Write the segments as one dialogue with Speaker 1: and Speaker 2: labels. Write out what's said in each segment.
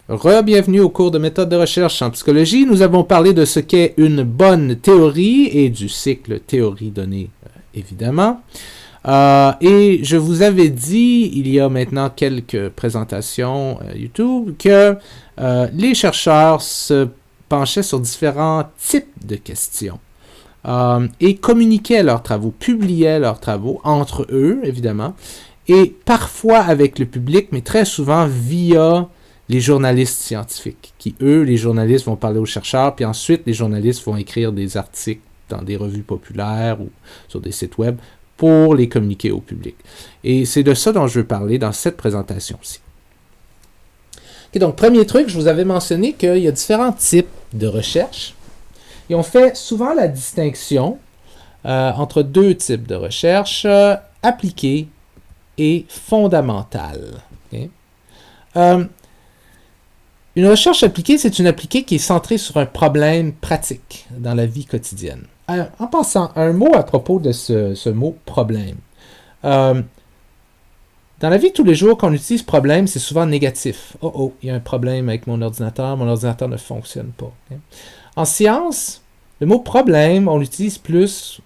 Speaker 1: Bienvenue au cours de méthode de recherche en psychologie. Nous avons parlé de ce qu'est une bonne théorie et du cycle théorie-donnée, évidemment. Et je vous avais dit, il y a maintenant quelques présentations YouTube, que les chercheurs se penchaient sur différents types de questions et communiquaient leurs travaux, publiaient leurs travaux entre eux, évidemment, et parfois avec le public, mais très souvent via les journalistes scientifiques, qui, eux, les journalistes vont parler aux chercheurs, puis ensuite, les journalistes vont écrire des articles dans des revues populaires ou sur des sites web pour les communiquer au public. Et c'est de ça dont je veux parler dans cette présentation-ci. Okay, donc, premier truc, je vous avais mentionné qu'il y a différents types de recherche. Et on fait souvent la distinction entre deux types de recherche, appliquée et fondamentale. Okay? Une recherche appliquée, c'est une appliquée qui est centrée sur un problème pratique dans la vie quotidienne. En passant, un mot à propos de ce mot « problème ». Dans la vie de tous les jours, quand on utilise « problème », c'est souvent négatif. « Oh, il y a un problème avec mon ordinateur ne fonctionne pas. Okay? » En science, le mot « problème », on l'utilise plus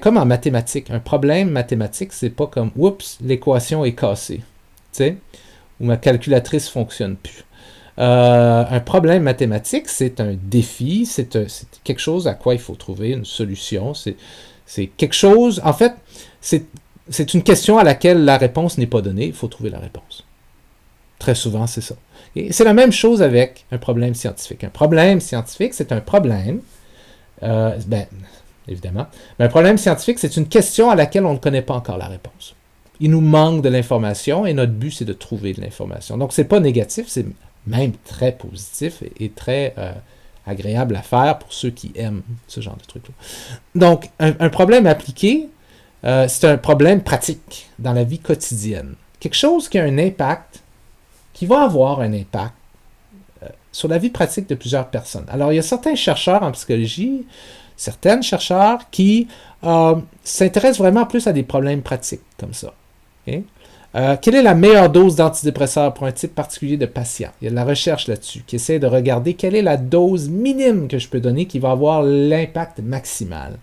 Speaker 1: comme en mathématiques. Un problème mathématique, c'est pas comme « oups, l'équation est cassée », ou ma calculatrice ne fonctionne plus. Un problème mathématique, c'est un défi, c'est quelque chose à quoi il faut trouver une solution. C'est quelque chose, en fait, c'est une question à laquelle la réponse n'est pas donnée, il faut trouver la réponse. Très souvent, c'est ça. Et c'est la même chose avec un problème scientifique. Un problème scientifique, c'est un problème, évidemment, mais un problème scientifique, c'est une question à laquelle on ne connaît pas encore la réponse. Il nous manque de l'information et notre but, c'est de trouver de l'information. Donc, c'est pas négatif, c'est même très positif et très agréable à faire pour ceux qui aiment ce genre de truc-là. Donc, un problème appliqué, c'est un problème pratique dans la vie quotidienne. Quelque chose qui a un impact, qui va avoir un impact sur la vie pratique de plusieurs personnes. Alors, il y a certains chercheurs en psychologie, certaines chercheurs qui s'intéressent vraiment plus à des problèmes pratiques comme ça. Okay? Quelle est la meilleure dose d'antidépresseurs pour un type particulier de patient? Il y a de la recherche là-dessus qui essaie de regarder quelle est la dose minime que je peux donner qui va avoir l'impact maximal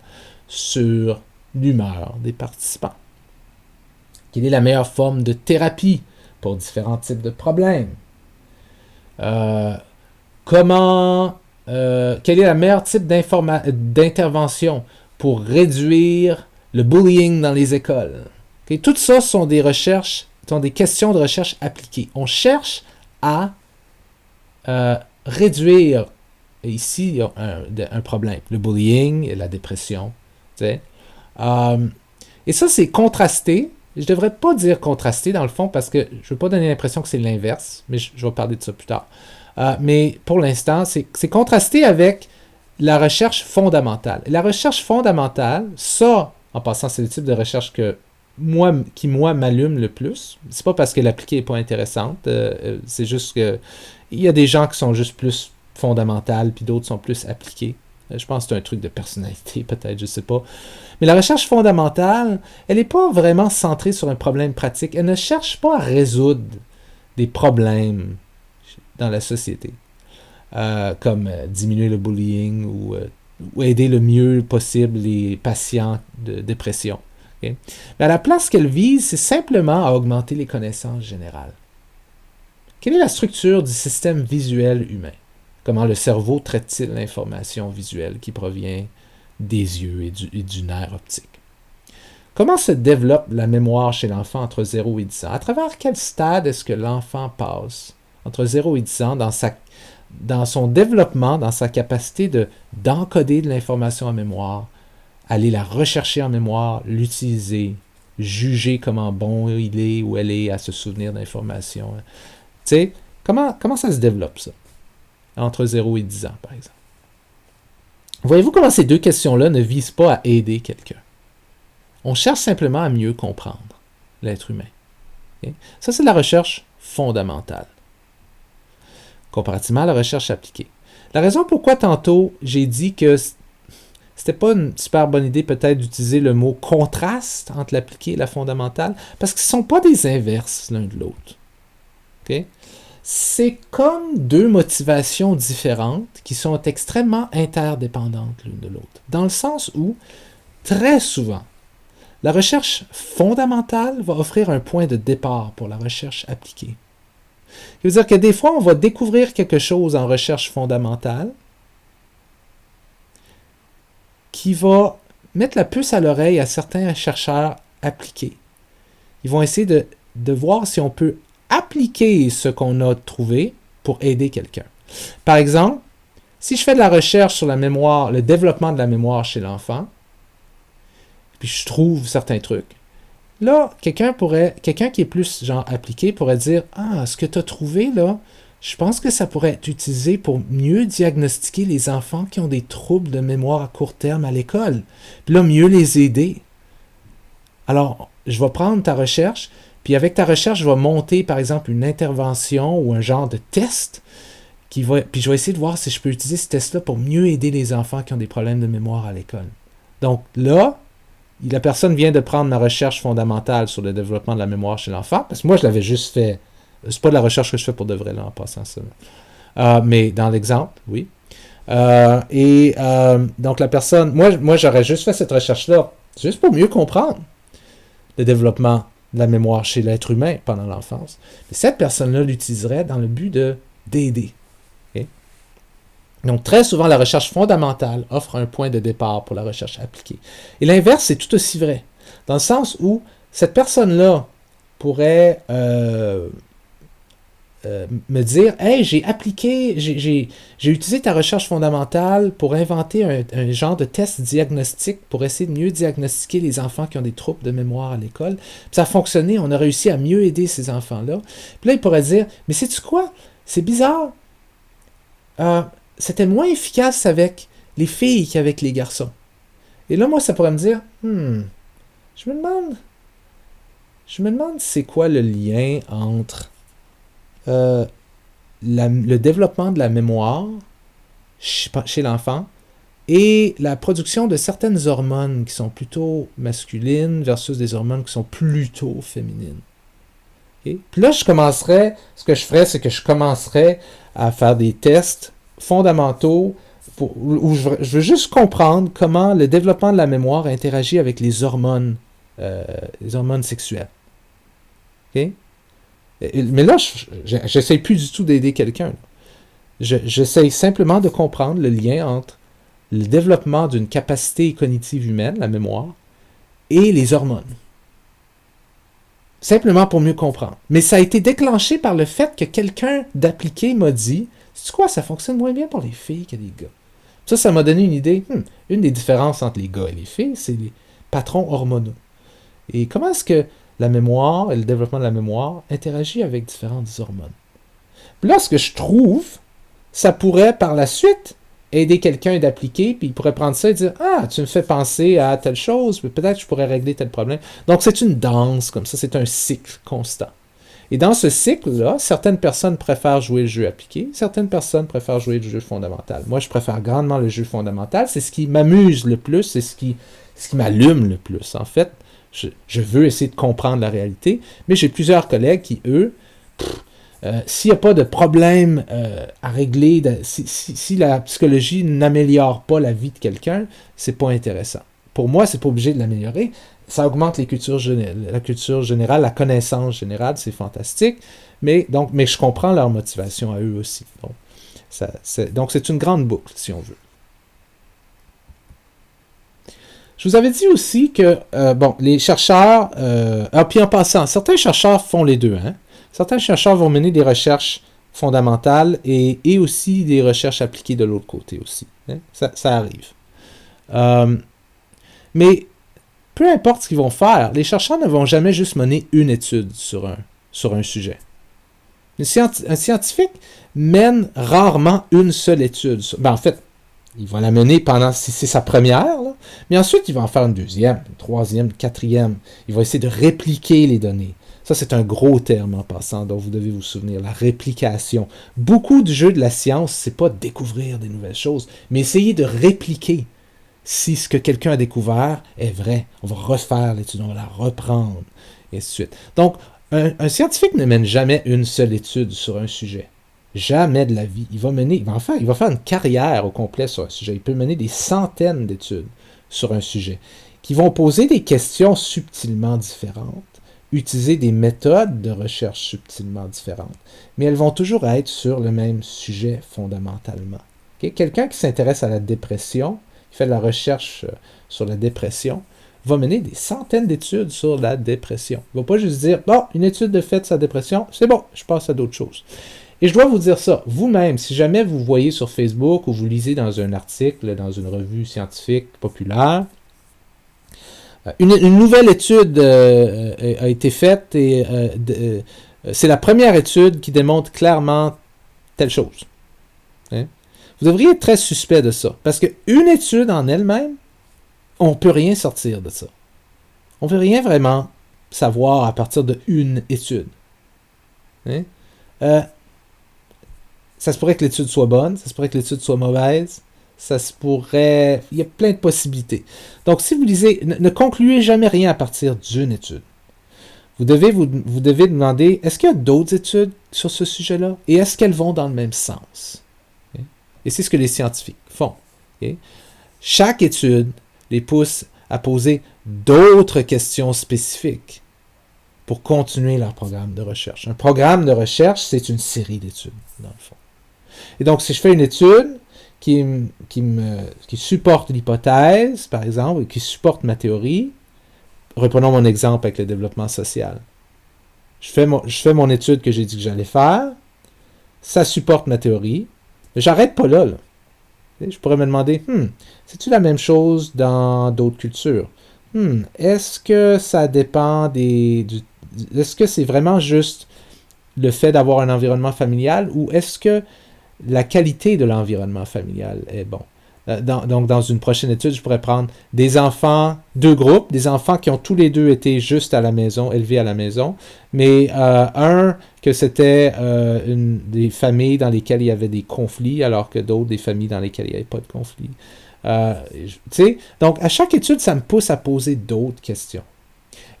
Speaker 1: sur l'humeur des participants. Quelle est la meilleure forme de thérapie pour différents types de problèmes? Quel est le meilleur type d'intervention pour réduire le bullying dans les écoles? Okay, tout ça sont des recherches, sont des questions de recherche appliquées. On cherche à réduire, ici, il y a un problème, le bullying et la dépression. Et ça, c'est contrasté. Je ne devrais pas dire contrasté, dans le fond, parce que je ne veux pas donner l'impression que c'est l'inverse, mais je vais parler de ça plus tard. Mais pour l'instant, c'est contrasté avec la recherche fondamentale. Et la recherche fondamentale, ça, en passant, c'est le type de recherche qui m'allume le plus. C'est pas parce que l'appliquée n'est pas intéressante, c'est juste que il y a des gens qui sont juste plus fondamentales, puis d'autres sont plus appliquées. Je pense que c'est un truc de personnalité, peut-être, je sais pas. Mais la recherche fondamentale, elle n'est pas vraiment centrée sur un problème pratique. Elle ne cherche pas à résoudre des problèmes dans la société, comme diminuer le bullying ou aider le mieux possible les patients de dépression. Okay? Mais à la place qu'elle vise, c'est simplement à augmenter les connaissances générales. Quelle est la structure du système visuel humain? Comment le cerveau traite-t-il l'information visuelle qui provient des yeux et du nerf optique? Comment se développe la mémoire chez l'enfant entre 0 et 10 ans? À travers quel stade est-ce que l'enfant passe entre 0 et 10 ans dans son développement, dans sa capacité d'encoder de l'information en mémoire, aller la rechercher en mémoire, l'utiliser, juger comment bon il est ou elle est à se souvenir d'informations. Tu sais, comment ça se développe, ça? Entre 0 et 10 ans, par exemple. Voyez-vous comment ces deux questions-là ne visent pas à aider quelqu'un? On cherche simplement à mieux comprendre l'être humain. Okay? Ça, c'est de la recherche fondamentale, comparativement à la recherche appliquée. La raison pourquoi tantôt j'ai dit que c'était pas une super bonne idée peut-être d'utiliser le mot contraste entre l'appliqué et la fondamentale, parce qu'ils ne sont pas des inverses l'un de l'autre. Okay? C'est comme deux motivations différentes qui sont extrêmement interdépendantes l'une de l'autre. Dans le sens où, très souvent, la recherche fondamentale va offrir un point de départ pour la recherche appliquée. Ça veut dire que des fois, on va découvrir quelque chose en recherche fondamentale qui va mettre la puce à l'oreille à certains chercheurs appliqués. Ils vont essayer de voir si on peut appliquer ce qu'on a trouvé pour aider quelqu'un. Par exemple, si je fais de la recherche sur la mémoire, le développement de la mémoire chez l'enfant, puis je trouve certains trucs, là, quelqu'un qui est plus genre appliqué pourrait dire « Ah, ce que tu as trouvé là, je pense que ça pourrait être utilisé pour mieux diagnostiquer les enfants qui ont des troubles de mémoire à court terme à l'école. Puis là, mieux les aider. Alors, je vais prendre ta recherche, puis avec ta recherche, je vais monter, par exemple, une intervention ou un genre de test, puis je vais essayer de voir si je peux utiliser ce test-là pour mieux aider les enfants qui ont des problèmes de mémoire à l'école. Donc là, la personne vient de prendre ma recherche fondamentale sur le développement de la mémoire chez l'enfant, parce que moi, je l'avais juste fait. C'est pas de la recherche que je fais pour de vrai, là, en passant ça. Mais dans l'exemple, oui. Donc, la personne... Moi, j'aurais juste fait cette recherche-là, juste pour mieux comprendre le développement de la mémoire chez l'être humain pendant l'enfance. Mais cette personne-là l'utiliserait dans le but d'aider. Okay? Donc, très souvent, la recherche fondamentale offre un point de départ pour la recherche appliquée. Et l'inverse, c'est tout aussi vrai. Dans le sens où cette personne-là pourrait me dire « Hey, j'ai utilisé ta recherche fondamentale pour inventer un genre de test diagnostic pour essayer de mieux diagnostiquer les enfants qui ont des troubles de mémoire à l'école. Puis ça a fonctionné, on a réussi à mieux aider ces enfants-là. » Puis là, il pourrait dire « Mais sais-tu quoi? C'est bizarre. C'était moins efficace avec les filles qu'avec les garçons. » Et là, moi, ça pourrait me dire « je me demande c'est quoi le lien entre le développement de la mémoire chez l'enfant et la production de certaines hormones qui sont plutôt masculines versus des hormones qui sont plutôt féminines. Okay? Puis là, ce que je ferais, c'est que je commencerais à faire des tests fondamentaux où je veux juste comprendre comment le développement de la mémoire interagit avec les hormones sexuelles. Okay? Mais là, j'essaie plus du tout d'aider quelqu'un. J'essaie simplement de comprendre le lien entre le développement d'une capacité cognitive humaine, la mémoire, et les hormones. Simplement pour mieux comprendre. Mais ça a été déclenché par le fait que quelqu'un d'appliqué m'a dit « C'est quoi, ça fonctionne moins bien pour les filles que les gars. » Ça m'a donné une idée. Une des différences entre les gars et les filles, c'est les patrons hormonaux. Et comment est-ce que la mémoire et le développement de la mémoire interagit avec différentes hormones. Puis là, ce que je trouve, ça pourrait par la suite aider quelqu'un d'appliquer, puis il pourrait prendre ça et dire « Ah, tu me fais penser à telle chose, peut-être je pourrais régler tel problème. » Donc, c'est une danse comme ça, c'est un cycle constant. Et dans ce cycle-là, certaines personnes préfèrent jouer le jeu appliqué, certaines personnes préfèrent jouer le jeu fondamental. Moi, je préfère grandement le jeu fondamental, c'est ce qui m'amuse le plus, c'est ce qui m'allume le plus, en fait. Je veux essayer de comprendre la réalité, mais j'ai plusieurs collègues qui, eux, s'il n'y a pas de problème à régler, si la psychologie n'améliore pas la vie de quelqu'un, c'est pas intéressant. Pour moi, c'est pas obligé de l'améliorer. Ça augmente la culture générale, la connaissance générale, c'est fantastique, mais je comprends leur motivation à eux aussi. Donc, c'est une grande boucle, si on veut. Je vous avais dit aussi que, les chercheurs... puis en passant, certains chercheurs font les deux. Hein? Certains chercheurs vont mener des recherches fondamentales et aussi des recherches appliquées de l'autre côté aussi. Hein? Ça arrive. Mais peu importe ce qu'ils vont faire, les chercheurs ne vont jamais juste mener une étude sur un sujet. Un scientifique mène rarement une seule étude. En fait, il va la mener pendant, si c'est sa première, là, mais ensuite il va en faire une deuxième, une troisième, une quatrième. Il va essayer de répliquer les données. Ça, c'est un gros terme en passant, dont vous devez vous souvenir, la réplication. Beaucoup du jeu de la science, c'est pas découvrir des nouvelles choses, mais essayer de répliquer si ce que quelqu'un a découvert est vrai. On va refaire l'étude, on va la reprendre, et ainsi de suite. Donc, Un scientifique ne mène jamais une seule étude sur un sujet. Jamais de la vie. Il va faire une carrière au complet sur un sujet. Il peut mener des centaines d'études sur un sujet qui vont poser des questions subtilement différentes, utiliser des méthodes de recherche subtilement différentes, mais elles vont toujours être sur le même sujet fondamentalement. Okay? Quelqu'un qui s'intéresse à la dépression, qui fait de la recherche sur la dépression, va mener des centaines d'études sur la dépression. Il ne va pas juste dire, bon, une étude de fait sur la dépression, c'est bon, je passe à d'autres choses. Et je dois vous dire ça, vous-même, si jamais vous voyez sur Facebook ou vous lisez dans un article, dans une revue scientifique populaire, une nouvelle étude a été faite et c'est la première étude qui démontre clairement telle chose. Hein? Vous devriez être très suspect de ça, parce qu'une étude en elle-même, on ne peut rien sortir de ça. On ne peut rien vraiment savoir à partir d'une étude. Hein? Ça se pourrait que l'étude soit bonne, ça se pourrait que l'étude soit mauvaise, ça se pourrait... Il y a plein de possibilités. Donc, si vous lisez, ne concluez jamais rien à partir d'une étude. Vous devez demander, est-ce qu'il y a d'autres études sur ce sujet-là? Et est-ce qu'elles vont dans le même sens? Okay? Et c'est ce que les scientifiques font. Okay? Chaque étude les pousse à poser d'autres questions spécifiques pour continuer leur programme de recherche. Un programme de recherche, c'est une série d'études, dans le fond. Et donc, si je fais une étude qui supporte l'hypothèse, par exemple, et qui supporte ma théorie, reprenons mon exemple avec le développement social. Je fais mon étude que j'ai dit que j'allais faire, ça supporte ma théorie, mais j'arrête pas là. Je pourrais me demander, c'est-tu la même chose dans d'autres cultures? Est-ce que ça dépend est-ce que c'est vraiment juste le fait d'avoir un environnement familial ou est-ce que la qualité de l'environnement familial est bon? Donc, dans une prochaine étude, je pourrais prendre des enfants, deux groupes, des enfants qui ont tous les deux été juste à la maison, élevés à la maison, mais un que c'était des familles dans lesquelles il y avait des conflits, alors que d'autres, des familles dans lesquelles il n'y avait pas de conflits. Donc, à chaque étude, ça me pousse à poser d'autres questions.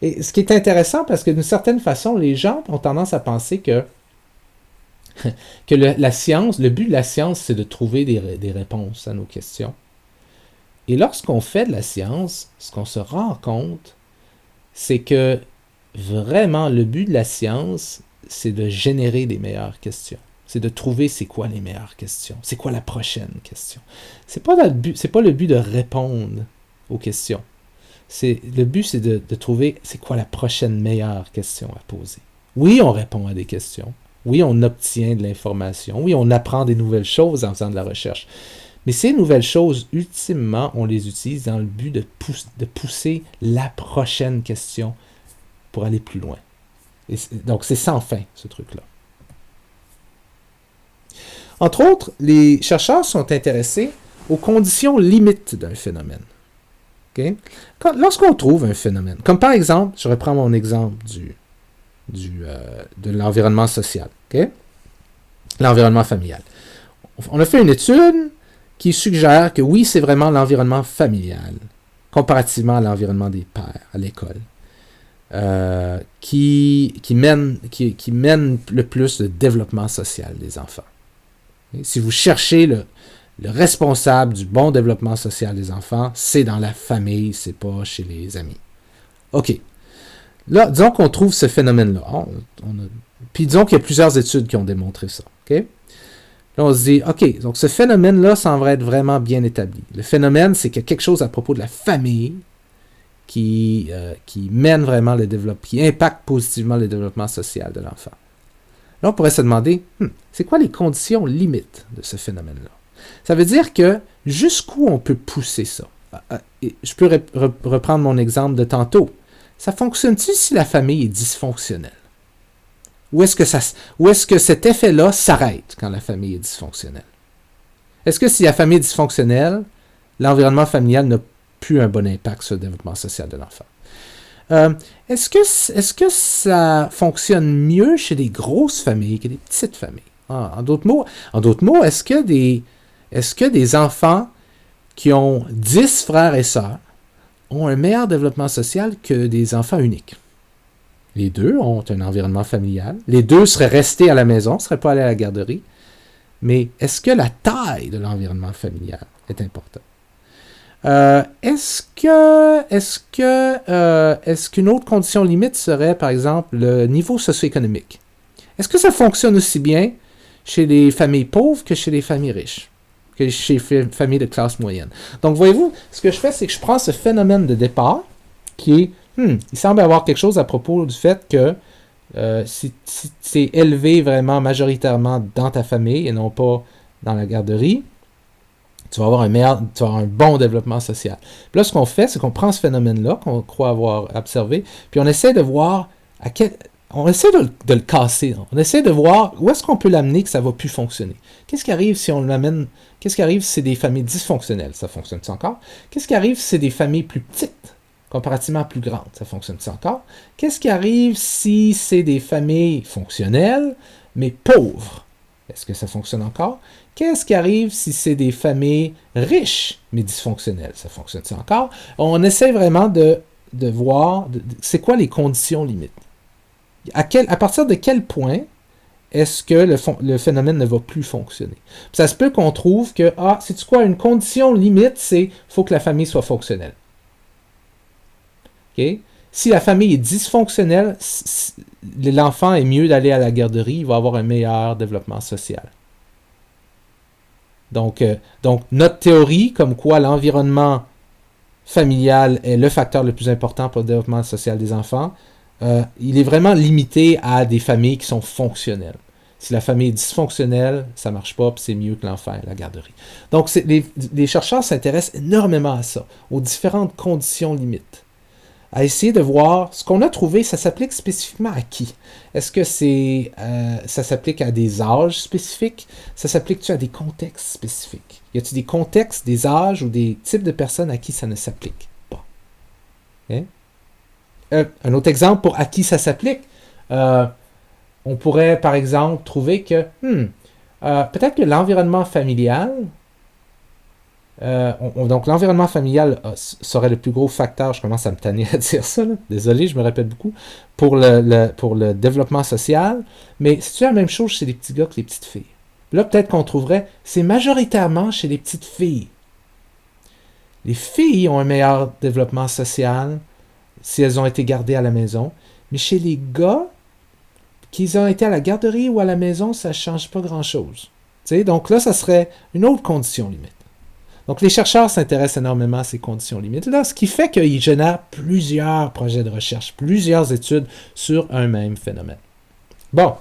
Speaker 1: Et ce qui est intéressant, parce que d'une certaine façon, les gens ont tendance à penser que la science, le but de la science, c'est de trouver des réponses à nos questions. Et lorsqu'on fait de la science, ce qu'on se rend compte, c'est que vraiment, le but de la science, c'est de générer des meilleures questions. C'est de trouver c'est quoi les meilleures questions. C'est quoi la prochaine question. C'est pas le but de répondre aux questions. Le but, c'est de trouver c'est quoi la prochaine meilleure question à poser. Oui, on répond à des questions. Oui, on obtient de l'information. Oui, on apprend des nouvelles choses en faisant de la recherche. Mais ces nouvelles choses, ultimement, on les utilise dans le but de pousser la prochaine question pour aller plus loin. Donc, c'est sans fin, ce truc-là. Entre autres, les chercheurs sont intéressés aux conditions limites d'un phénomène. Okay? Lorsqu'on trouve un phénomène, comme par exemple, je reprends mon exemple de l'environnement social, okay? L'environnement familial. On a fait une étude qui suggère que oui, c'est vraiment l'environnement familial, comparativement à l'environnement des pères, à l'école, qui mène le plus le développement social des enfants. Okay? Si vous cherchez le responsable du bon développement social des enfants, c'est dans la famille, c'est pas chez les amis. OK. Là, disons qu'on trouve ce phénomène-là. Puis disons qu'il y a plusieurs études qui ont démontré ça. OK? Là, on se dit, OK, donc ce phénomène-là semble être vraiment bien établi. Le phénomène, c'est qu'il y a quelque chose à propos de la famille qui mène vraiment le développement, qui impacte positivement le développement social de l'enfant. Là, on pourrait se demander, c'est quoi les conditions limites de ce phénomène-là? Ça veut dire que jusqu'où on peut pousser ça? Je peux reprendre mon exemple de tantôt. Ça fonctionne-t-il si la famille est dysfonctionnelle? Ou est-ce que cet effet-là s'arrête quand la famille est dysfonctionnelle? Est-ce que si la famille est dysfonctionnelle, l'environnement familial n'a plus un bon impact sur le développement social de l'enfant? Est-ce que ça fonctionne mieux chez des grosses familles que des petites familles? En d'autres mots, est-ce que des enfants qui ont 10 frères et sœurs ont un meilleur développement social que des enfants uniques? Les deux ont un environnement familial. Les deux seraient restés à la maison, ne seraient pas allés à la garderie. Mais est-ce que la taille de l'environnement familial est importante? Est-ce qu'une autre condition limite serait, par exemple, le niveau socio-économique? Est-ce que ça fonctionne aussi bien chez les familles pauvres que chez les familles riches, que chez les familles de classe moyenne? Donc, voyez-vous, ce que je fais, c'est que je prends ce phénomène de départ qui est, il semble y avoir quelque chose à propos du fait que si tu es élevé vraiment majoritairement dans ta famille et non pas dans la garderie, tu vas avoir un bon développement social. Puis là, ce qu'on fait, c'est qu'on prend ce phénomène-là, qu'on croit avoir observé, puis on essaie de voir on essaie de le casser. On essaie de voir où est-ce qu'on peut l'amener que ça ne va plus fonctionner. Qu'est-ce qui arrive si on l'amène? Qu'est-ce qui arrive si c'est des familles dysfonctionnelles? Ça fonctionne-tu encore? Qu'est-ce qui arrive si c'est des familles plus petites, comparativement plus grandes? Ça fonctionne-tu encore? Qu'est-ce qui arrive si c'est des familles fonctionnelles, mais pauvres? Est-ce que ça fonctionne encore? Qu'est-ce qui arrive si c'est des familles riches, mais dysfonctionnelles? Ça fonctionne-tu encore? On essaie vraiment de voir c'est quoi les conditions limites. À partir de quel point est-ce que le phénomène ne va plus fonctionner? Puis ça se peut qu'on trouve que, sais-tu quoi, une condition limite, c'est faut que la famille soit fonctionnelle. OK? Si la famille est dysfonctionnelle, l'enfant est mieux d'aller à la garderie, il va avoir un meilleur développement social. Donc notre théorie, comme quoi l'environnement familial est le facteur le plus important pour le développement social des enfants, il est vraiment limité à des familles qui sont fonctionnelles. Si la famille est dysfonctionnelle, ça ne marche pas, puis c'est mieux que l'enfant à la garderie. Donc, les chercheurs s'intéressent énormément à ça, aux différentes conditions limites. À essayer de voir ce qu'on a trouvé, ça s'applique spécifiquement à qui? Est-ce que ça s'applique à des âges spécifiques? Ça s'applique-tu à des contextes spécifiques? Y a-t-il des contextes, des âges ou des types de personnes à qui ça ne s'applique pas? Hein? Un autre exemple pour à qui ça s'applique, on pourrait par exemple trouver que peut-être que l'environnement familial, donc l'environnement familial serait le plus gros facteur, je commence à me tanner à dire ça, là. Désolé, je me répète beaucoup, pour le développement social, mais c'est-tu la même chose chez les petits gars que les petites filles? Là, peut-être qu'on trouverait, c'est majoritairement chez les petites filles. Les filles ont un meilleur développement social si elles ont été gardées à la maison. Mais chez les gars, qu'ils ont été à la garderie ou à la maison, ça ne change pas grand-chose. Donc là, ça serait une autre condition limite. Donc les chercheurs s'intéressent énormément à ces conditions limites-là, ce qui fait qu'ils génèrent plusieurs projets de recherche, plusieurs études sur un même phénomène. Bon,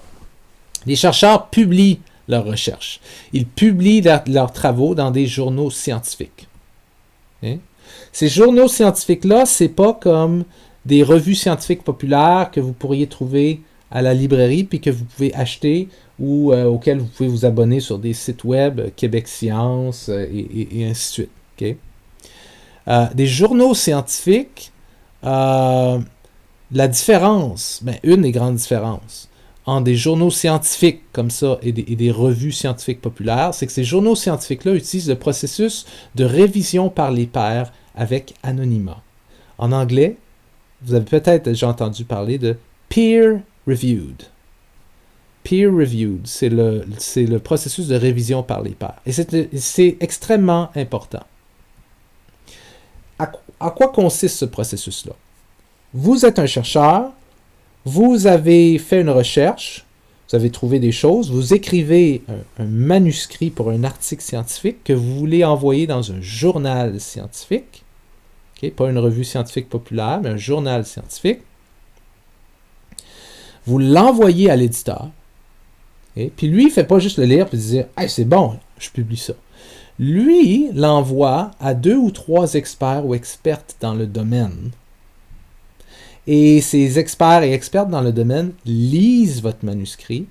Speaker 1: les chercheurs publient leurs recherches. Ils publient leurs travaux dans des journaux scientifiques. Hein? Ces journaux scientifiques-là, c'est pas comme des revues scientifiques populaires que vous pourriez trouver à la librairie puis que vous pouvez acheter ou auxquels vous pouvez vous abonner sur des sites web, Québec Science et ainsi de suite. Okay? Des journaux scientifiques, la différence, une des grandes différences entre des journaux scientifiques comme ça et des revues scientifiques populaires, c'est que ces journaux scientifiques-là utilisent le processus de révision par les pairs avec anonymat. En anglais, vous avez peut-être déjà entendu parler de peer-reviewed. Peer-reviewed, c'est le processus de révision par les pairs. Et c'est extrêmement important. À quoi consiste ce processus-là? Vous êtes un chercheur, vous avez fait une recherche, vous avez trouvé des choses, vous écrivez un manuscrit pour un article scientifique que vous voulez envoyer dans un journal scientifique, okay? Pas une revue scientifique populaire, mais un journal scientifique. Vous l'envoyez à l'éditeur, okay? Puis lui, il ne fait pas juste le lire et dire « Hey, c'est bon, je publie ça ». Lui l'envoie à 2 ou 3 experts ou expertes dans le domaine. Et ces experts et expertes dans le domaine lisent votre manuscrit,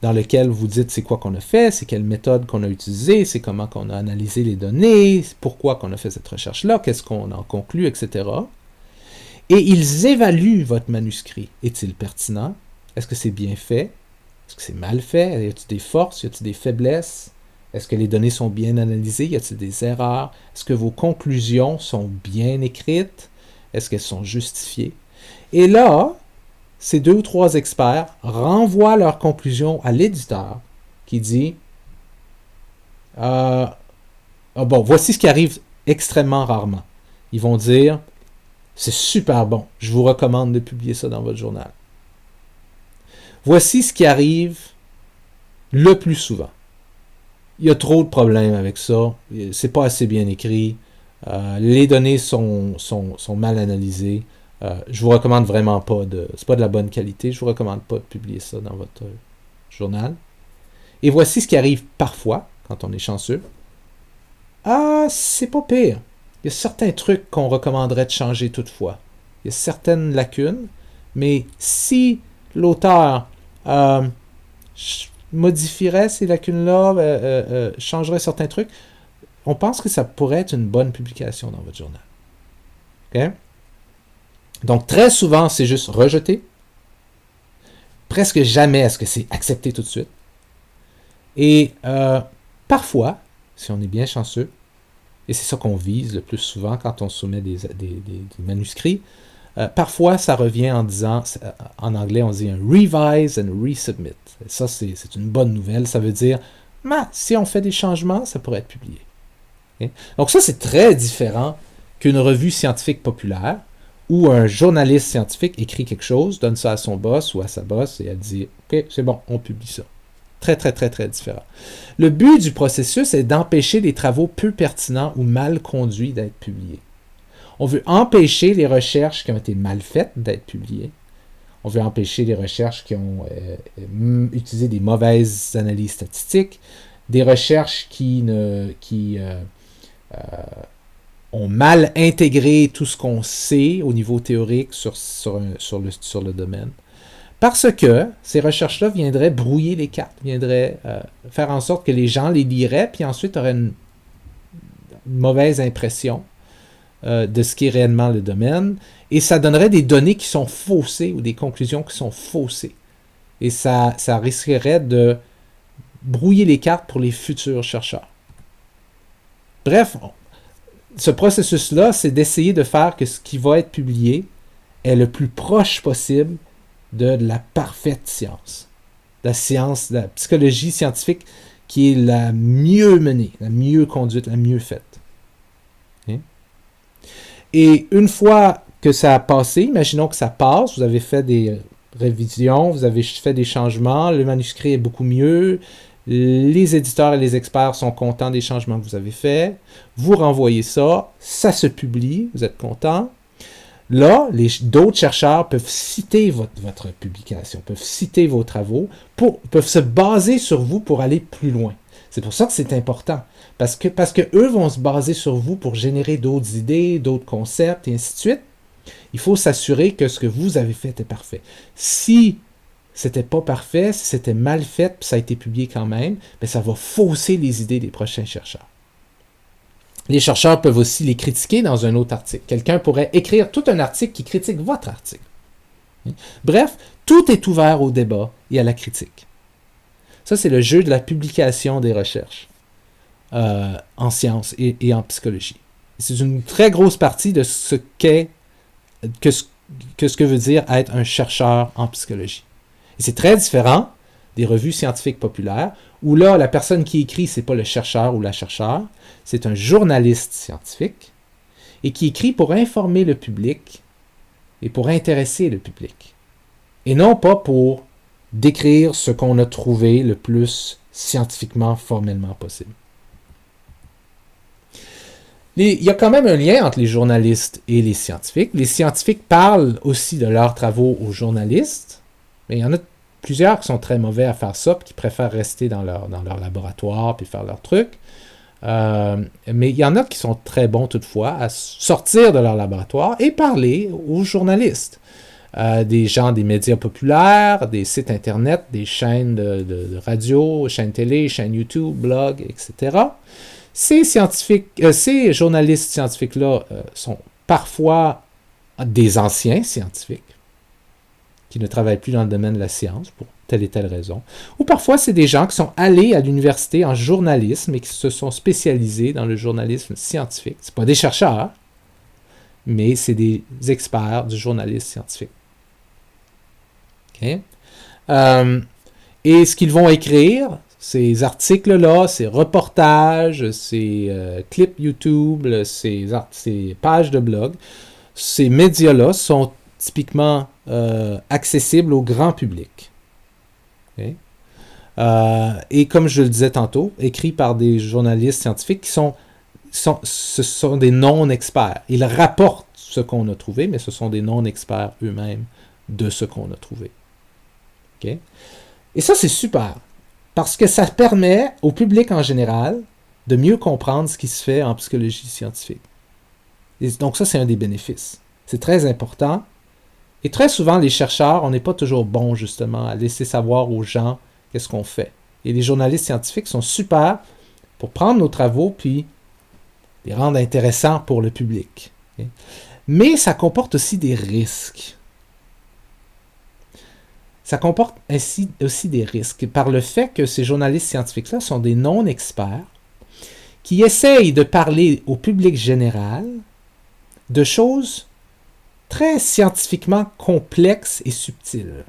Speaker 1: dans lequel vous dites c'est quoi qu'on a fait, c'est quelle méthode qu'on a utilisée, c'est comment qu'on a analysé les données, pourquoi qu'on a fait cette recherche-là, qu'est-ce qu'on en conclut, etc. Et ils évaluent votre manuscrit. Est-il pertinent? Est-ce que c'est bien fait? Est-ce que c'est mal fait? Y a-t-il des forces? Y a-t-il des faiblesses? Est-ce que les données sont bien analysées? Y a-t-il des erreurs? Est-ce que vos conclusions sont bien écrites? Est-ce qu'elles sont justifiées? Et là, ces 2 ou 3 experts renvoient leurs conclusions à l'éditeur qui dit bon, voici ce qui arrive extrêmement rarement. Ils vont dire c'est super bon, je vous recommande de publier ça dans votre journal. Voici ce qui arrive le plus souvent. Il y a trop de problèmes avec ça, c'est pas assez bien écrit, les données sont mal analysées, je vous recommande vraiment pas c'est pas de la bonne qualité, je vous recommande pas de publier ça dans votre journal. Et voici ce qui arrive parfois, quand on est chanceux. C'est pas pire. Il y a certains trucs qu'on recommanderait de changer toutefois. Il y a certaines lacunes, mais si l'auteur modifierait ces lacunes-là, changerait certains trucs, on pense que ça pourrait être une bonne publication dans votre journal. Okay? Donc, très souvent, c'est juste rejeté. Presque jamais est-ce que c'est accepté tout de suite. Et parfois, si on est bien chanceux, et c'est ça qu'on vise le plus souvent quand on soumet des manuscrits, parfois ça revient en disant, en anglais on dit un revise and resubmit. Et ça c'est une bonne nouvelle, ça veut dire, si on fait des changements, ça pourrait être publié. Okay? Donc ça c'est très différent qu'une revue scientifique populaire, où un journaliste scientifique écrit quelque chose, donne ça à son boss ou à sa boss, et elle dit, ok, c'est bon, on publie ça. Très, très, très, très différent. Le but du processus est d'empêcher les travaux peu pertinents ou mal conduits d'être publiés. On veut empêcher les recherches qui ont été mal faites d'être publiées. On veut empêcher les recherches qui ont utilisé des mauvaises analyses statistiques, des recherches qui ont mal intégré tout ce qu'on sait au niveau théorique sur le domaine. Parce que ces recherches-là viendraient brouiller les cartes, viendraient faire en sorte que les gens les liraient, puis ensuite auraient une mauvaise impression de ce qui est réellement le domaine, et ça donnerait des données qui sont faussées ou des conclusions qui sont faussées. Et ça risquerait de brouiller les cartes pour les futurs chercheurs. Bref, ce processus-là, c'est d'essayer de faire que ce qui va être publié est le plus proche possible de la parfaite science. La science, la psychologie scientifique qui est la mieux menée, la mieux conduite, la mieux faite. Okay? Et une fois que ça a passé, imaginons que ça passe, vous avez fait des révisions, vous avez fait des changements, le manuscrit est beaucoup mieux, les éditeurs et les experts sont contents des changements que vous avez faits, vous renvoyez ça, ça se publie, vous êtes content. Là, d'autres chercheurs peuvent citer votre publication, peuvent citer vos travaux, peuvent se baser sur vous pour aller plus loin. C'est pour ça que c'est important, parce que eux vont se baser sur vous pour générer d'autres idées, d'autres concepts, et ainsi de suite. Il faut s'assurer que ce que vous avez fait est parfait. Si c'était pas parfait, si c'était mal fait, puis ça a été publié quand même, bien, ça va fausser les idées des prochains chercheurs. Les chercheurs peuvent aussi les critiquer dans un autre article. Quelqu'un pourrait écrire tout un article qui critique votre article. Bref, tout est ouvert au débat et à la critique. Ça, c'est le jeu de la publication des recherches en sciences et en psychologie. C'est une très grosse partie de ce que veut dire être un chercheur en psychologie. Et c'est très différent des revues scientifiques populaires, où là, la personne qui écrit, c'est pas le chercheur ou la chercheure, c'est un journaliste scientifique, et qui écrit pour informer le public et pour intéresser le public. Et non pas pour décrire ce qu'on a trouvé le plus scientifiquement, formellement possible. Il y a quand même un lien entre les journalistes et les scientifiques. Les scientifiques parlent aussi de leurs travaux aux journalistes, mais il y en a plusieurs qui sont très mauvais à faire ça, puis qui préfèrent rester dans leur laboratoire, puis faire leurs trucs. Mais il y en a qui sont très bons toutefois à sortir de leur laboratoire et parler aux journalistes. Des gens des médias populaires, des sites internet, des chaînes de radio, chaînes télé, chaînes YouTube, blogs, etc. Ces journalistes scientifiques-là sont parfois des anciens scientifiques qui ne travaillent plus dans le domaine de la science pour telle et telle raison. Ou parfois, c'est des gens qui sont allés à l'université en journalisme et qui se sont spécialisés dans le journalisme scientifique. Ce pas des chercheurs, mais c'est des experts du journalisme scientifique. OK? Euh, et ce qu'ils vont écrire, ces articles-là, ces reportages, ces clips YouTube, ces pages de blog, ces médias-là sont typiquement accessibles au grand public. Okay? Et comme je le disais tantôt, écrits par des journalistes scientifiques qui ce sont des non-experts. Ils rapportent ce qu'on a trouvé, mais ce sont des non-experts eux-mêmes de ce qu'on a trouvé. Okay? Et ça, c'est super, parce que ça permet au public en général de mieux comprendre ce qui se fait en psychologie scientifique. Et donc ça, c'est un des bénéfices. C'est très important. Et très souvent, les chercheurs, on n'est pas toujours bons, justement, à laisser savoir aux gens qu'est-ce qu'on fait. Et les journalistes scientifiques sont super pour prendre nos travaux puis les rendre intéressants pour le public. Okay? Mais ça comporte aussi des risques. Ça comporte ainsi aussi des risques par le fait que ces journalistes scientifiques-là sont des non-experts qui essayent de parler au public général de choses très scientifiquement complexes et subtiles.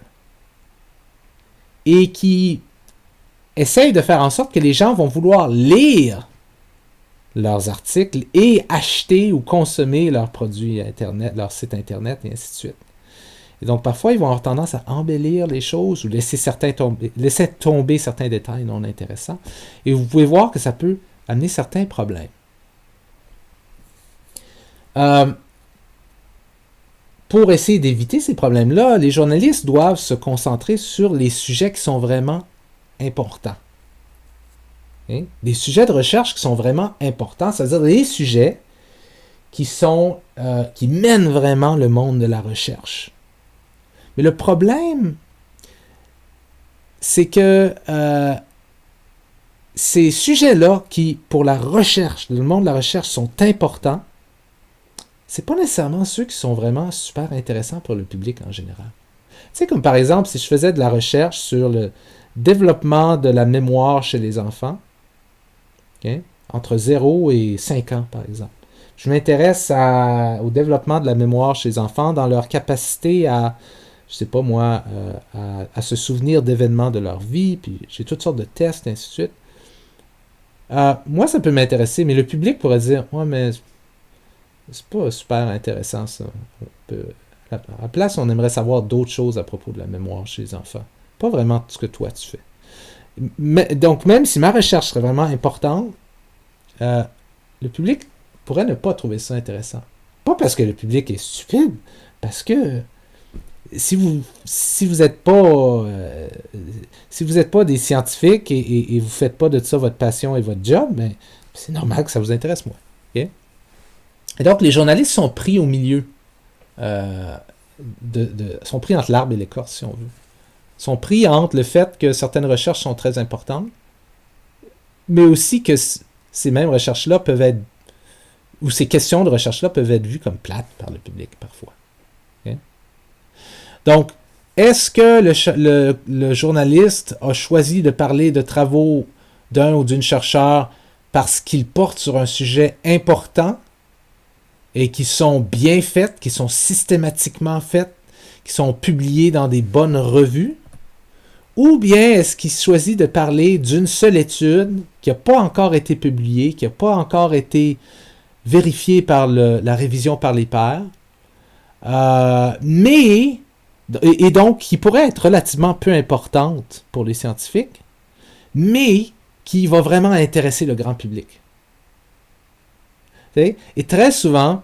Speaker 1: Et qui essayent de faire en sorte que les gens vont vouloir lire leurs articles et acheter ou consommer leurs produits Internet, leur site Internet, et ainsi de suite. Et donc, parfois, ils vont avoir tendance à embellir les choses ou laisser tomber certains détails non intéressants. Et vous pouvez voir que ça peut amener certains problèmes. Pour essayer d'éviter ces problèmes-là, les journalistes doivent se concentrer sur les sujets qui sont vraiment importants. Okay? Des sujets de recherche qui sont vraiment importants, c'est-à-dire des sujets qui mènent vraiment le monde de la recherche. Mais le problème, c'est que ces sujets-là qui, pour la recherche, le monde de la recherche, sont importants, c'est pas nécessairement ceux qui sont vraiment super intéressants pour le public en général. Tu sais, comme par exemple, si je faisais de la recherche sur le développement de la mémoire chez les enfants, okay, entre 0 et 5 ans, par exemple. Je m'intéresse au développement de la mémoire chez les enfants dans leur capacité à, je sais pas moi, à se souvenir d'événements de leur vie, puis j'ai toutes sortes de tests, et ainsi de suite. Moi, ça peut m'intéresser, mais le public pourrait dire « Ouais, mais c'est pas super intéressant, ça. À la place, on aimerait savoir d'autres choses à propos de la mémoire chez les enfants. Pas vraiment ce que toi, tu fais. » Donc, même si ma recherche serait vraiment importante, le public pourrait ne pas trouver ça intéressant. Pas parce que le public est stupide, parce que si vous êtes pas des scientifiques et vous faites pas de ça votre passion et votre job, ben, c'est normal que ça vous intéresse moins. Okay? Et donc, les journalistes sont pris au milieu, sont pris entre l'arbre et l'écorce, si on veut. Sont pris entre le fait que certaines recherches sont très importantes, mais aussi que ces mêmes recherches-là peuvent être, ou ces questions de recherche-là peuvent être vues comme plates par le public parfois. Okay? Donc, est-ce que le journaliste a choisi de parler de travaux d'un ou d'une chercheur parce qu'il porte sur un sujet important et qui sont bien faites, qui sont systématiquement faites, qui sont publiées dans des bonnes revues? Ou bien est-ce qu'il choisit de parler d'une seule étude qui n'a pas encore été publiée, qui n'a pas encore été vérifiée par la révision par les pairs, et donc qui pourrait être relativement peu importante pour les scientifiques, mais qui va vraiment intéresser le grand public. Et très souvent,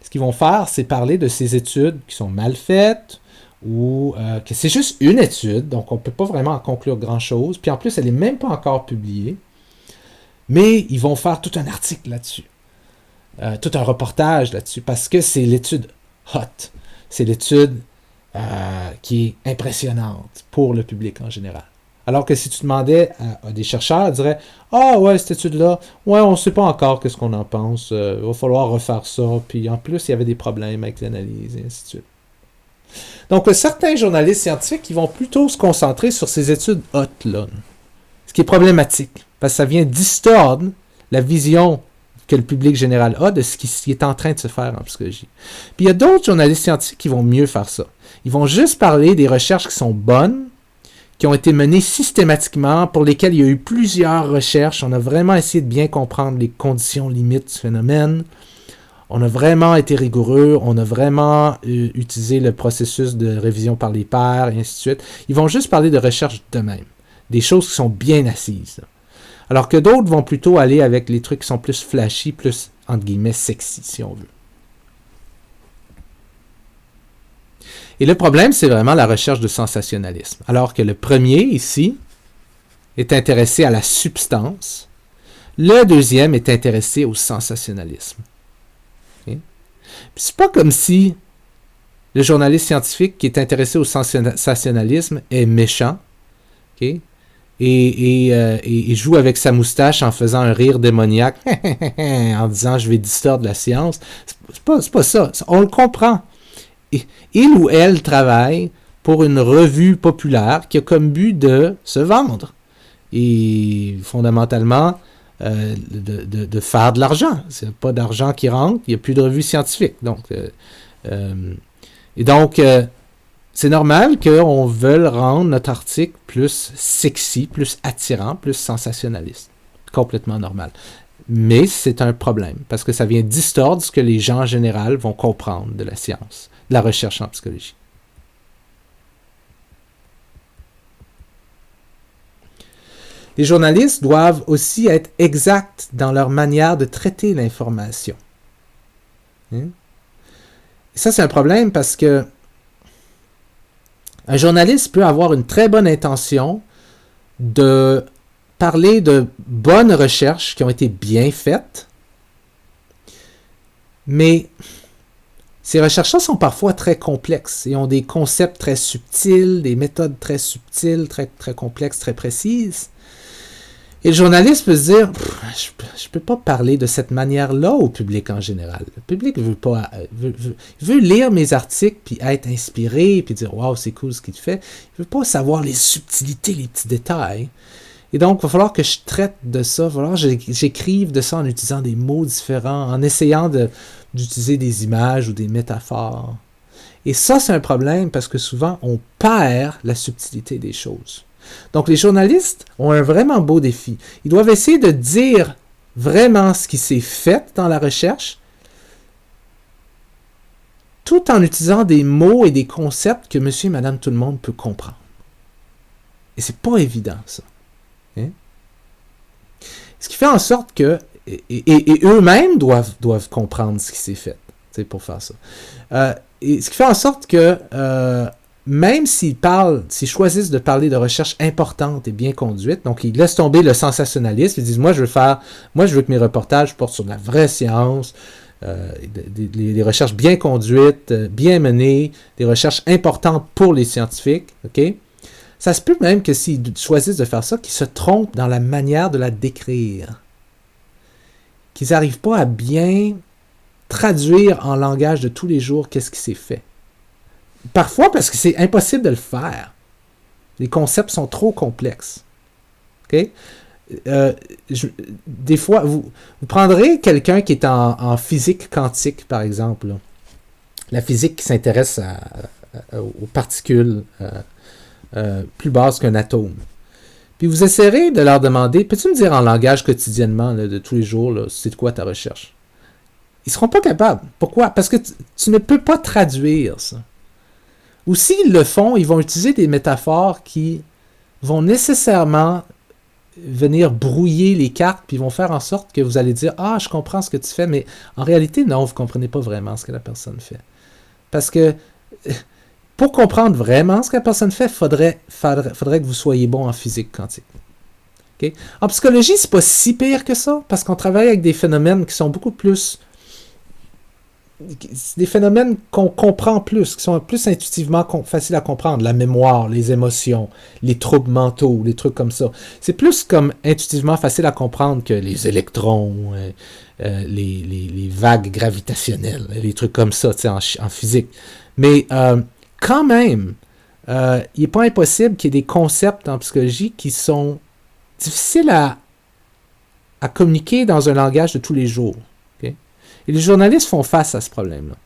Speaker 1: ce qu'ils vont faire, c'est parler de ces études qui sont mal faites, ou que c'est juste une étude, donc on ne peut pas vraiment en conclure grand-chose, puis en plus, elle n'est même pas encore publiée, mais ils vont faire tout un article là-dessus, tout un reportage là-dessus, parce que c'est l'étude hot, c'est l'étude qui est impressionnante pour le public en général. Alors que si tu demandais à des chercheurs, ils diraient « Ah ouais, cette étude-là, ouais, on ne sait pas encore qu'est-ce qu'on en pense, il va falloir refaire ça, puis en plus, il y avait des problèmes avec l'analyse, et ainsi de suite. » Donc, certains journalistes scientifiques qui vont plutôt se concentrer sur ces études hot-là, ce qui est problématique, parce que ça vient distordre la vision que le public général a de ce qui est en train de se faire en psychologie. Puis il y a d'autres journalistes scientifiques qui vont mieux faire ça. Ils vont juste parler des recherches qui sont bonnes, qui ont été menées systématiquement, pour lesquelles il y a eu plusieurs recherches. On a vraiment essayé de bien comprendre les conditions limites du phénomène. On a vraiment été rigoureux, on a vraiment utilisé le processus de révision par les pairs, et ainsi de suite. Ils vont juste parler de recherche d'eux-mêmes, des choses qui sont bien assises. Alors que d'autres vont plutôt aller avec les trucs qui sont plus flashy, plus, entre guillemets, sexy, si on veut. Et le problème, c'est vraiment la recherche de sensationnalisme. Alors que le premier, ici, est intéressé à la substance, le deuxième est intéressé au sensationnalisme. C'est pas comme si le journaliste scientifique qui est intéressé au sensationnalisme est méchant, okay? et joue avec sa moustache en faisant un rire démoniaque, en disant « je vais distordre la science ». C'est pas ça, on le comprend. Il ou elle travaille pour une revue populaire qui a comme but de se vendre. Et fondamentalement, de faire de l'argent. C'est pas d'argent qui rentre, il n'y a plus de revues scientifiques. Donc, c'est normal qu'on veuille rendre notre article plus sexy, plus attirant, plus sensationnaliste. Complètement normal. Mais c'est un problème, parce que ça vient distordre ce que les gens en général vont comprendre de la science, de la recherche en psychologie. Les journalistes doivent aussi être exacts dans leur manière de traiter l'information. Et ça, c'est un problème parce que un journaliste peut avoir une très bonne intention de parler de bonnes recherches qui ont été bien faites, mais ces recherches-là sont parfois très complexes et ont des concepts très subtils, des méthodes très subtiles, très, très complexes, très précises. Et le journaliste peut se dire, je ne peux pas parler de cette manière-là au public en général. Le public veut lire mes articles, puis être inspiré, puis dire, waouh, c'est cool ce qu'il fait. Il ne veut pas savoir les subtilités, les petits détails. Et donc, il va falloir que je traite de ça, il va falloir que j'écrive de ça en utilisant des mots différents, en essayant d'utiliser des images ou des métaphores. Et ça, c'est un problème parce que souvent, on perd la subtilité des choses. Donc, les journalistes ont un vraiment beau défi. Ils doivent essayer de dire vraiment ce qui s'est fait dans la recherche, tout en utilisant des mots et des concepts que monsieur et madame tout le monde peut comprendre. Et c'est pas évident, ça. Hein? Ce qui fait en sorte que, et eux-mêmes doivent comprendre ce qui s'est fait, pour faire ça. Et ce qui fait en sorte que, même s'ils choisissent de parler de recherches importantes et bien conduites, donc ils laissent tomber le sensationnalisme, ils disent, moi je veux que mes reportages portent sur de la vraie science, des recherches bien conduites, bien menées, des recherches importantes pour les scientifiques, ok? Ça se peut même que s'ils choisissent de faire ça, qu'ils se trompent dans la manière de la décrire, qu'ils n'arrivent pas à bien traduire en langage de tous les jours qu'est-ce qui s'est fait. Parfois parce que c'est impossible de le faire. Les concepts sont trop complexes. Okay? Des fois, vous prendrez quelqu'un qui est en physique quantique, par exemple. Là. La physique qui s'intéresse aux particules plus basses qu'un atome. Puis vous essayerez de leur demander, peux-tu me dire en langage quotidiennement, là, de tous les jours, là, c'est quoi ta recherche? Ils ne seront pas capables. Pourquoi? Parce que tu ne peux pas traduire ça. Ou s'ils le font, ils vont utiliser des métaphores qui vont nécessairement venir brouiller les cartes, puis vont faire en sorte que vous allez dire « Ah, je comprends ce que tu fais », mais en réalité, non, vous ne comprenez pas vraiment ce que la personne fait. Parce que pour comprendre vraiment ce que la personne fait, faudrait que vous soyez bon en physique quantique. Okay? En psychologie, c'est pas si pire que ça, parce qu'on travaille avec des phénomènes qui sont beaucoup plus... des phénomènes qu'on comprend plus, qui sont plus intuitivement faciles à comprendre. La mémoire, les émotions, les troubles mentaux, les trucs comme ça. C'est plus comme intuitivement facile à comprendre que les électrons, les vagues gravitationnelles, les trucs comme ça, en physique. Mais quand même, il n'est pas impossible qu'il y ait des concepts en psychologie qui sont difficiles à communiquer dans un langage de tous les jours. Okay? Et les journalistes font face à ce problème-là.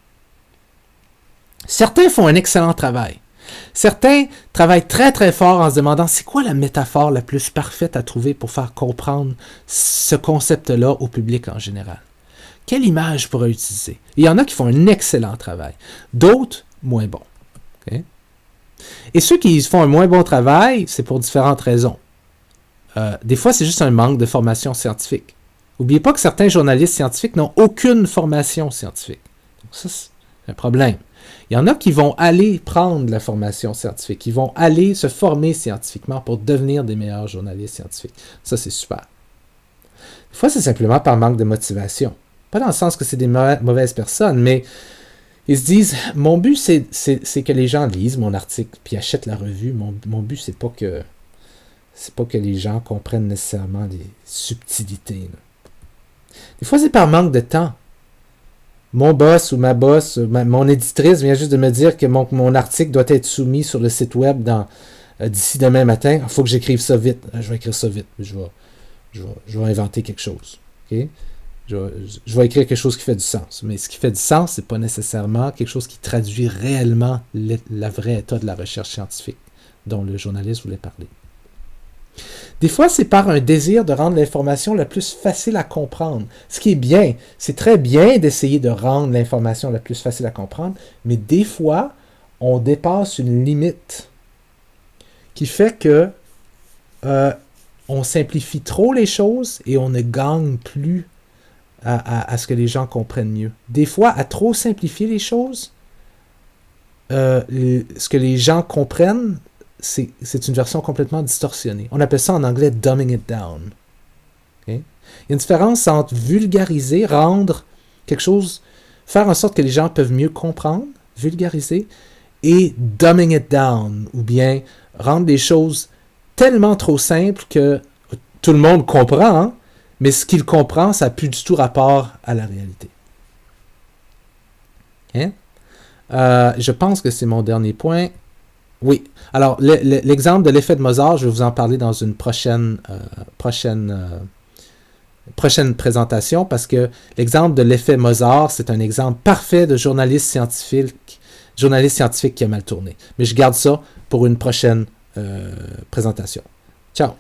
Speaker 1: Certains font un excellent travail. Certains travaillent très très fort en se demandant c'est quoi la métaphore la plus parfaite à trouver pour faire comprendre ce concept-là au public en général. Quelle image pourrait utiliser? Il y en a qui font un excellent travail, d'autres moins bons. Okay? Et ceux qui font un moins bon travail, c'est pour différentes raisons. Des fois, c'est juste un manque de formation scientifique. N'oubliez pas que certains journalistes scientifiques n'ont aucune formation scientifique. Donc ça, c'est un problème. Il y en a qui vont aller prendre la formation scientifique, qui vont aller se former scientifiquement pour devenir des meilleurs journalistes scientifiques. Ça, c'est super. Des fois, c'est simplement par manque de motivation. Pas dans le sens que c'est des mauvaises personnes, mais ils se disent, mon but, c'est que les gens lisent mon article puis achètent la revue. Mon but, c'est pas que les gens comprennent nécessairement les subtilités. Là. Des fois, c'est par manque de temps. Mon boss ou ma boss, mon éditrice vient juste de me dire que mon article doit être soumis sur le site web d'ici demain matin. Il faut que j'écrive ça vite. Je vais écrire ça vite. Je vais inventer quelque chose. Okay? Je vais écrire quelque chose qui fait du sens. Mais ce qui fait du sens, ce n'est pas nécessairement quelque chose qui traduit réellement le vrai état de la recherche scientifique dont le journaliste voulait parler. Des fois, c'est par un désir de rendre l'information la plus facile à comprendre. Ce qui est bien, c'est très bien d'essayer de rendre l'information la plus facile à comprendre, mais des fois, on dépasse une limite qui fait que on simplifie trop les choses et on ne gagne plus à ce que les gens comprennent mieux. Des fois, à trop simplifier les choses, ce que les gens comprennent, c'est une version complètement distorsionnée. On appelle ça en anglais « dumbing it down ». Okay? Il y a une différence entre vulgariser, rendre quelque chose, faire en sorte que les gens peuvent mieux comprendre, vulgariser, et « dumbing it down », ou bien rendre les choses tellement trop simples que tout le monde comprend, hein, mais ce qu'il comprend, ça n'a plus du tout rapport à la réalité. Okay? Je pense que c'est mon dernier point. Oui. Alors, l'exemple de l'effet de Mozart, je vais vous en parler dans une prochaine présentation parce que l'exemple de l'effet Mozart, c'est un exemple parfait de journaliste scientifique qui a mal tourné. Mais je garde ça pour une prochaine présentation. Ciao!